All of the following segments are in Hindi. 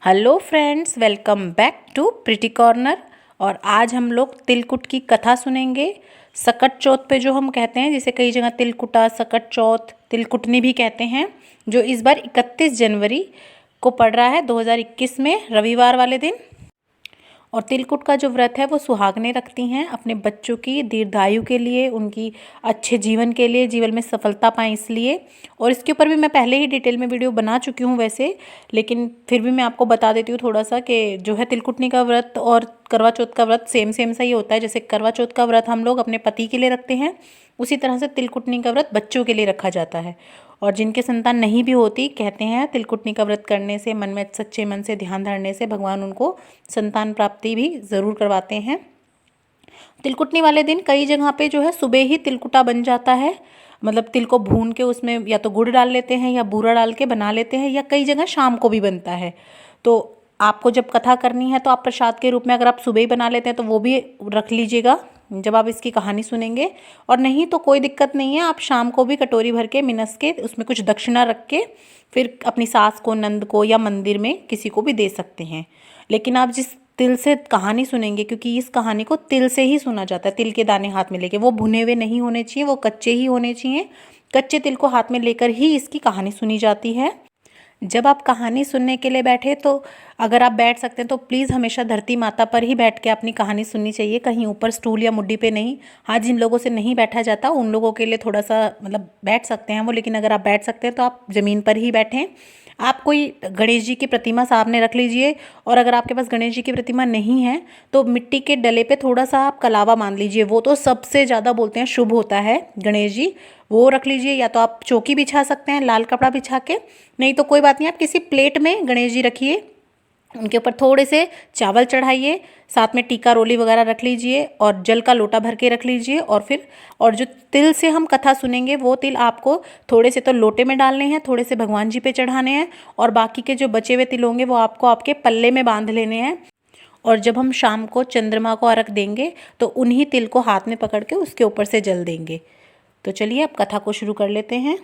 Hello friends, welcome back to pretty corner. और आज हम लोग तिलकुट की कथा सुनेंगे। सकट चौथ पे जो हम कहते हैं, जिसे कई जगह तिलकुटा, सकट चौथ, तिलकुटनी भी कहते हैं, जो इस बार 31 जनवरी को पड़ रहा है 2021 में, रविवार वाले दिन। और तिलकुट का जो व्रत है वो सुहागनें रखती हैं अपने बच्चों की दीर्घायु के लिए, उनकी अच्छे जीवन के लिए, जीवन में सफलता पाएँ इसलिए। और इसके ऊपर भी मैं पहले ही डिटेल में वीडियो बना चुकी हूँ वैसे, लेकिन फिर भी मैं आपको बता देती हूँ थोड़ा सा कि जो है तिलकुटनी का व्रत और करवा चौथ का व्रत सेम सेम सा ही होता है। जैसे करवा चौथ का व्रत हम लोग अपने पति के लिए रखते हैं, उसी तरह से तिलकुटनी का व्रत बच्चों के लिए रखा जाता है। और जिनके संतान नहीं भी होती, कहते हैं तिलकुटनी का व्रत करने से, मन में सच्चे मन से ध्यान धरने से भगवान उनको संतान प्राप्ति भी ज़रूर करवाते हैं। तिलकुटनी वाले दिन कई जगह पे जो है सुबह ही तिलकुटा बन जाता है, मतलब तिल को भून के उसमें या तो गुड़ डाल लेते हैं या बूरा डाल के बना लेते हैं, या कई जगह शाम को भी बनता है। तो आपको जब कथा करनी है तो आप प्रसाद के रूप में अगर आप सुबह ही बना लेते हैं तो वो भी रख लीजिएगा जब आप इसकी कहानी सुनेंगे। और नहीं तो कोई दिक्कत नहीं है, आप शाम को भी कटोरी भर के मिनस के उसमें कुछ दक्षिणा रख के फिर अपनी सास को, नंद को या मंदिर में किसी को भी दे सकते हैं। लेकिन आप जिस तिल से कहानी सुनेंगे, क्योंकि इस कहानी को तिल से ही सुना जाता है, तिल के दाने हाथ में लेके, वो भुने हुए नहीं होने चाहिए, वो कच्चे ही होने चाहिए। कच्चे तिल को हाथ में लेकर ही इसकी कहानी सुनी जाती है। जब आप कहानी सुनने के लिए बैठे तो अगर आप बैठ सकते हैं तो प्लीज़ हमेशा धरती माता पर ही बैठ के अपनी कहानी सुननी चाहिए, कहीं ऊपर स्टूल या मुड्डी पे नहीं। हाँ, जिन लोगों से नहीं बैठा जाता उन लोगों के लिए थोड़ा सा मतलब बैठ सकते हैं वो, लेकिन अगर आप बैठ सकते हैं तो आप ज़मीन पर ही बैठें। आप कोई गणेश जी की प्रतिमा सामने रख लीजिए, और अगर आपके पास गणेश जी की प्रतिमा नहीं है तो मिट्टी के डले पे थोड़ा सा आप कलावा मान लीजिए, वो तो सबसे ज़्यादा बोलते हैं शुभ होता है गणेश जी, वो रख लीजिए। या तो आप चौकी बिछा सकते हैं लाल कपड़ा बिछा के, नहीं तो कोई बात नहीं, आप किसी प्लेट में गणेश जी रखिए, उनके ऊपर थोड़े से चावल चढ़ाइए, साथ में टीका रोली वगैरह रख लीजिए और जल का लोटा भर के रख लीजिए। और जो तिल से हम कथा सुनेंगे वो तिल आपको थोड़े से तो लोटे में डालने हैं, थोड़े से भगवान जी पे चढ़ाने हैं, और बाकी के जो बचे हुए तिल होंगे वो आपको आपके पल्ले में बांध लेने हैं। और जब हम शाम को चंद्रमा को अर्घ देंगे तो उन्हीं तिल को हाथ में पकड़ के उसके ऊपर से जल देंगे। तो चलिए अब कथा को शुरू कर लेते हैं।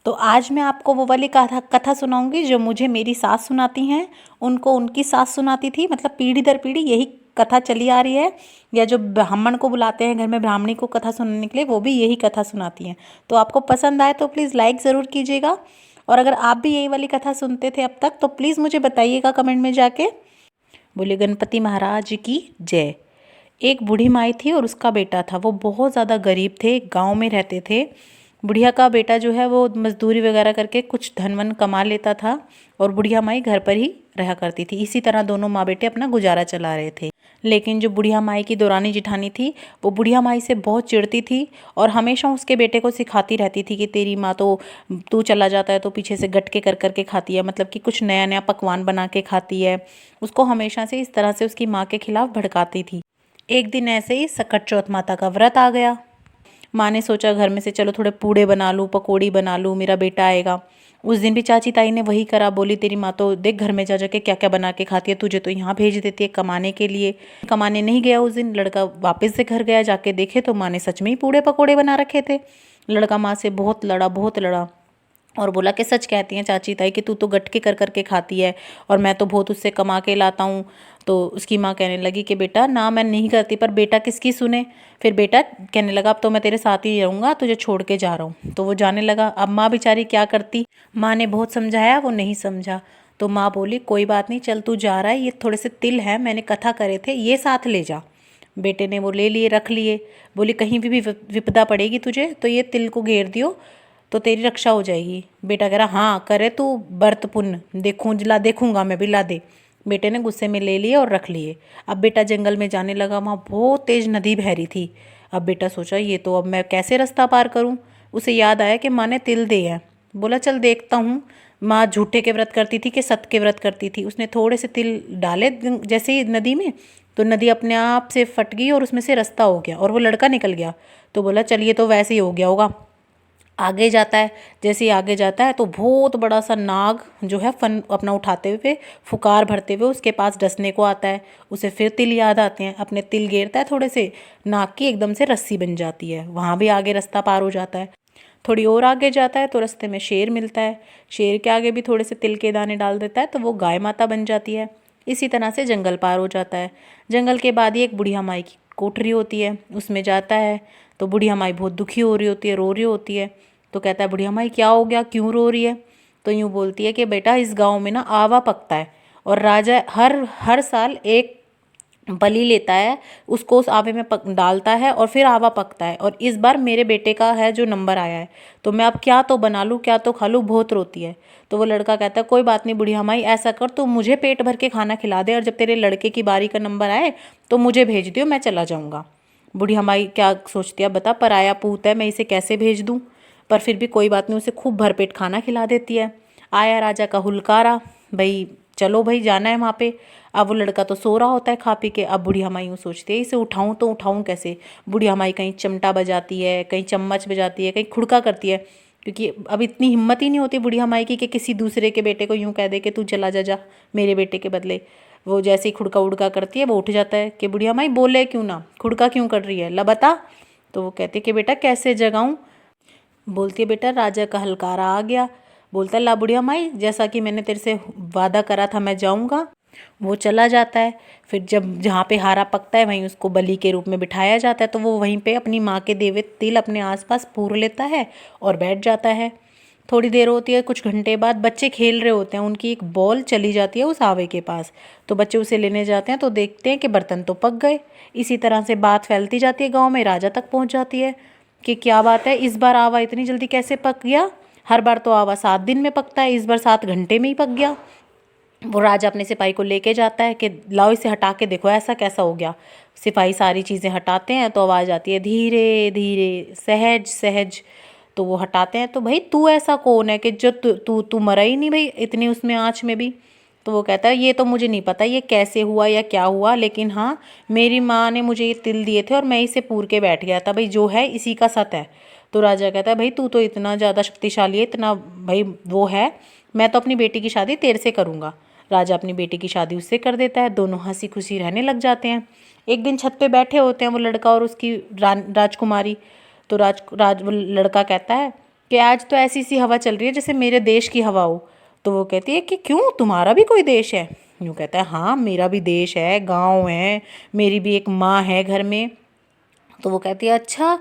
तो आज मैं आपको वो वाली कथा सुनाऊंगी जो मुझे मेरी सास सुनाती हैं, उनको उनकी सास सुनाती थी, मतलब पीढ़ी दर पीढ़ी यही कथा चली आ रही है। या जो ब्राह्मण को बुलाते हैं घर में ब्राह्मणी को कथा सुनने के लिए, वो भी यही कथा सुनाती हैं। तो आपको पसंद आए तो प्लीज़ लाइक ज़रूर कीजिएगा, और अगर आप भी यही वाली कथा सुनते थे अब तक तो प्लीज़ मुझे बताइएगा कमेंट में जाके। बोले गणपति महाराज की जय। एक बूढ़ी माई थी और उसका बेटा था, वो बहुत ज़्यादा गरीब थे, गांव में रहते थे। बुढ़िया का बेटा जो है वो मजदूरी वगैरह करके कुछ धन वन कमा लेता था, और बुढ़िया माई घर पर ही रहा करती थी। इसी तरह दोनों माँ बेटे अपना गुजारा चला रहे थे। लेकिन जो बुढ़िया माई की दौरानी जिठानी थी, वो बुढ़िया माई से बहुत चिढ़ती थी और हमेशा उसके बेटे को सिखाती रहती थी कि तेरी माँ तो, तू चला जाता है तो पीछे से गटके कर करके खाती है, मतलब कि कुछ नया नया पकवान बना के खाती है। उसको हमेशा से इस तरह से उसकी माँ के खिलाफ भड़काती थी। एक दिन ऐसे ही सकट चौथ माता का व्रत आ गया। माँ ने सोचा घर में से चलो थोड़े पूड़े बना लूँ, पकौड़ी बना लूँ, मेरा बेटा आएगा। उस दिन भी चाची ताई ने वही करा। बोली तेरी माँ तो देख घर में जा जाके क्या क्या बना के खाती है, तुझे तो यहाँ भेज देती है कमाने के लिए। कमाने नहीं गया उस दिन, लड़का वापस से घर गया, जाके देखे तो माँ ने सच में ही पूड़े पकौड़े बना रखे थे। लड़का माँ से बहुत लड़ा, बहुत लड़ा, और बोला कि सच कहती हैं चाची ताई कि तू तो गटके कर करके खाती है और मैं तो बहुत उससे कमा के लाता हूँ। तो उसकी माँ कहने लगी कि बेटा ना, मैं नहीं करती, पर बेटा किसकी सुने। फिर बेटा कहने लगा अब तो मैं तेरे साथ ही रहूँगा, तुझे छोड़ के जा रहा हूँ। तो वो जाने लगा। अब माँ बेचारी क्या करती, माँ ने बहुत समझाया, वो नहीं समझा। तो माँ बोली कोई बात नहीं, चल तू जा रहा है, ये थोड़े से तिल है, मैंने कथा करे थे, ये साथ ले जा। बेटे ने वो ले लिए, रख लिए। बोली कहीं भी विपदा पड़ेगी तुझे तो ये तिल को घेर दियो तो तेरी रक्षा हो जाएगी। बेटा कह रहा हाँ करे तू व्रत पुण्य, देखूंगा मैं भी, ला दे। बेटे ने गुस्से में ले लिए और रख लिए। अब बेटा जंगल में जाने लगा, वहाँ बहुत तेज नदी बह रही थी। अब बेटा सोचा ये तो अब मैं कैसे रास्ता पार करूँ। उसे याद आया कि माँ ने तिल दे है। बोला चल देखता हूँ माँ झूठे के व्रत करती थी कि सत्य के व्रत करती थी। उसने थोड़े से तिल डाले जैसे ही नदी में, तो नदी अपने आप से फट गई और उसमें से रास्ता हो गया और वो लड़का निकल गया। तो बोला चल ये तो वैसे ही हो गया होगा। आगे जाता है, जैसे ही आगे जाता है तो बहुत बड़ा सा नाग जो है फन अपना उठाते हुए, फुकार भरते हुए उसके पास डसने को आता है। उसे फिर तिल याद आते हैं, अपने तिल घेरता है थोड़े से, नाग की एकदम से रस्सी बन जाती है, वहाँ भी आगे रास्ता पार हो जाता है। थोड़ी और आगे जाता है तो रास्ते में शेर मिलता है, शेर के आगे भी थोड़े से तिल के दाने डाल देता है तो वो गाय माता बन जाती है। इसी तरह से जंगल पार हो जाता है। जंगल के बाद ही एक बुढ़िया माई की कोठरी होती है, उसमें जाता है तो बुढ़िया माई बहुत दुखी हो रही होती है, रो रही होती है। तो कहता है बुढ़िया माई क्या हो गया, क्यों रो रही है? तो यूँ बोलती है कि बेटा इस गाँव में ना आवा पकता है और राजा हर हर साल एक बलि लेता है, उसको उस आवे में डालता है और फिर आवा पकता है, और इस बार मेरे बेटे का है जो नंबर आया है, तो मैं अब क्या तो बना लूँ क्या तो खा लूँ, बहुत रोती है। तो वो लड़का कहता है कोई बात नहीं बुढ़िया माई, ऐसा कर तू मुझे पेट भर के खाना खिला दे और जब तेरे लड़के की बारी का नंबर आए तो मुझे भेज दियो, मैं चला जाऊँगा। बुढ़िया माई क्या सोचती है, बता पराया पूत है, मैं इसे कैसे भेज दूँ? पर फिर भी कोई बात नहीं, उसे खूब भरपेट खाना खिला देती है। आया राजा का हुलकारा, भाई चलो भाई जाना है वहाँ पे। अब वो लड़का तो सो रहा होता है खा पी के। अब बुढ़िया माई यूँ सोचती है इसे उठाऊँ तो उठाऊँ कैसे। बुढ़िया माई कहीं चिमटा बजाती है, कहीं चम्मच बजाती है, कहीं खुड़का करती है, क्योंकि अब इतनी हिम्मत ही नहीं होती बुढ़िया माई की कि किसी दूसरे के बेटे को यूँ कह दे कि तू चला जा जा मेरे बेटे के बदले। वो जैसे ही खुड़का उड़का करती है वो उठ जाता है कि बुढ़िया माई बोले क्यों ना, खुड़का क्यों कर रही है, ला बता। तो वो कहती है कि बेटा कैसे जगाऊँ। बोलती है बेटा राजा का हलकारा आ गया। बोलता है ला बुढ़िया माई, जैसा कि मैंने तेरे से वादा करा था मैं जाऊंगा। वो चला जाता है। फिर जब जहाँ पे हारा पकता है वहीं उसको बलि के रूप में बिठाया जाता है, तो वो वहीं पे अपनी माँ के देवे तिल अपने आसपास पूर लेता है और बैठ जाता है। थोड़ी देर होती है, कुछ घंटे बाद बच्चे खेल रहे होते हैं, उनकी एक बॉल चली जाती है उस आवे के पास। तो बच्चे उसे लेने जाते हैं तो देखते हैं कि बर्तन तो पक गए। इसी तरह से बात फैलती जाती है, गाँव में राजा तक पहुँच जाती है कि क्या बात है, इस बार आवा इतनी जल्दी कैसे पक गया? हर बार तो आवा 7 दिन में पकता है, इस बार 7 घंटे में ही पक गया। वो राजा अपने सिपाही को लेके जाता है कि लाओ इसे हटा के देखो ऐसा कैसा हो गया। सिपाही सारी चीज़ें हटाते हैं तो आवाज़ आती है धीरे धीरे सहज सहज। तो वो हटाते हैं तो भाई तू ऐसा कौन है कि जो तू तू तू मरा ही नहीं भाई इतनी उसमें आँच में भी। तो वो कहता है ये तो मुझे नहीं पता ये कैसे हुआ या क्या हुआ, लेकिन हाँ मेरी माँ ने मुझे ये तिल दिए थे और मैं इसे पूर के बैठ गया था, भाई जो है इसी का सत है। तो राजा कहता है भाई तू तो इतना ज़्यादा शक्तिशाली है, इतना भाई वो है, मैं तो अपनी बेटी की शादी तेरे से करूँगा। राजा अपनी बेटी की शादी उससे कर देता है, दोनों हंसी खुशी रहने लग जाते हैं। एक दिन छत पे बैठे होते हैं वो लड़का और उसकी राजकुमारी। तो वो लड़का कहता है कि आज तो ऐसी सी हवा चल रही है जैसे मेरे देश की हवा हो। तो वो कहती है कि क्यों, तुम्हारा भी कोई देश है? यूँ कहता है हाँ मेरा भी देश है, गाँव है, मेरी भी एक माँ है घर में। तो वो कहती है अच्छा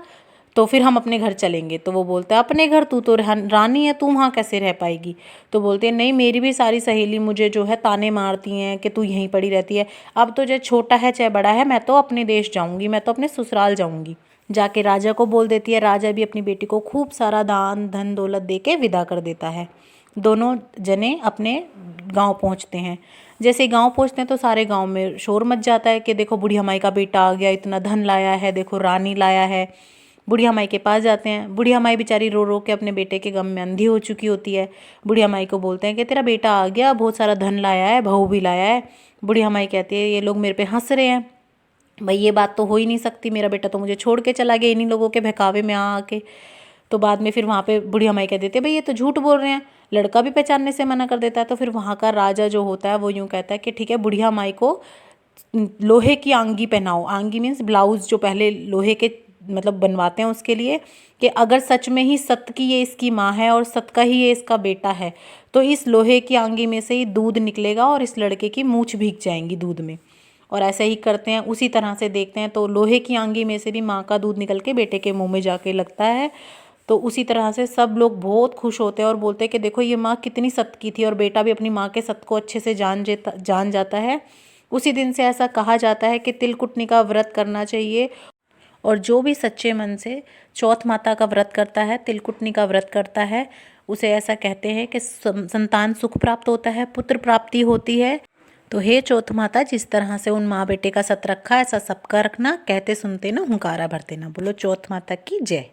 तो फिर हम अपने घर चलेंगे। तो वो बोलता है अपने घर, तू तो रानी है, तू वहाँ कैसे रह पाएगी? तो बोलते हैं नहीं मेरी भी सारी सहेली मुझे जो है ताने मारती हैं कि तू यहीं पड़ी रहती है, अब तो चाहे छोटा है चाहे बड़ा है मैं तो अपने देश जाऊँगी, मैं तो अपने ससुराल जाऊँगी। जाके राजा को बोल देती है। राजा भी अपनी बेटी को खूब सारा दान धन दौलत दे के विदा कर देता है। दोनों जने अपने गांव पहुंचते हैं। जैसे गांव पहुंचते हैं तो सारे गांव में शोर मच जाता है कि देखो बुढ़िया माई का बेटा आ गया, इतना धन लाया है, देखो रानी लाया है। बुढ़िया माई के पास जाते हैं। बुढ़िया माई बेचारी रो रो के अपने बेटे के गम में अंधी हो चुकी होती है। बुढ़िया माई को बोलते हैं कि तेरा बेटा आ गया, बहुत सारा धन लाया है, बहू भी लाया है। बुढ़िया माई कहती है ये लोग मेरे पे हंस रहे हैं, भाई ये बात तो हो ही नहीं सकती, मेरा बेटा तो मुझे छोड़ के चला गया इन्हीं लोगों के बहकावे में आ आके। तो बाद में फिर वहाँ पे बुढ़िया माई कह देते हैं भाई ये तो झूठ बोल रहे हैं। लड़का भी पहचानने से मना कर देता है। तो फिर वहाँ का राजा जो होता है वो यूँ कहता है कि ठीक है बुढ़िया माई को लोहे की आंगी पहनाओ। आंगी मीन्स ब्लाउज, जो पहले लोहे के मतलब बनवाते हैं उसके लिए, कि अगर सच में ही सत की ये इसकी माँ है और सत का ही ये इसका बेटा है तो इस लोहे की आंगी में से ही दूध निकलेगा और इस लड़के की मूंछ भीग जाएंगी दूध में। और ऐसे ही करते हैं, उसी तरह से देखते हैं तो लोहे की आंगी में से भी माँ का दूध निकल के बेटे के मुंह में जाके लगता है। तो उसी तरह से सब लोग बहुत खुश होते हैं और बोलते हैं कि देखो ये माँ कितनी सत की थी, और बेटा भी अपनी माँ के सत को अच्छे से जान जाता है। उसी दिन से ऐसा कहा जाता है कि तिलकुटनी का व्रत करना चाहिए, और जो भी सच्चे मन से चौथ माता का व्रत करता है, तिलकुटनी का व्रत करता है, उसे ऐसा कहते हैं कि संतान सुख प्राप्त होता है, पुत्र प्राप्ति होती है। तो हे चौथ माता, जिस तरह से उन माँ बेटे का सत रखा ऐसा सबका रखना, कहते सुनते ना हुंकारा भरते ना। बोलो चौथ माता की जय।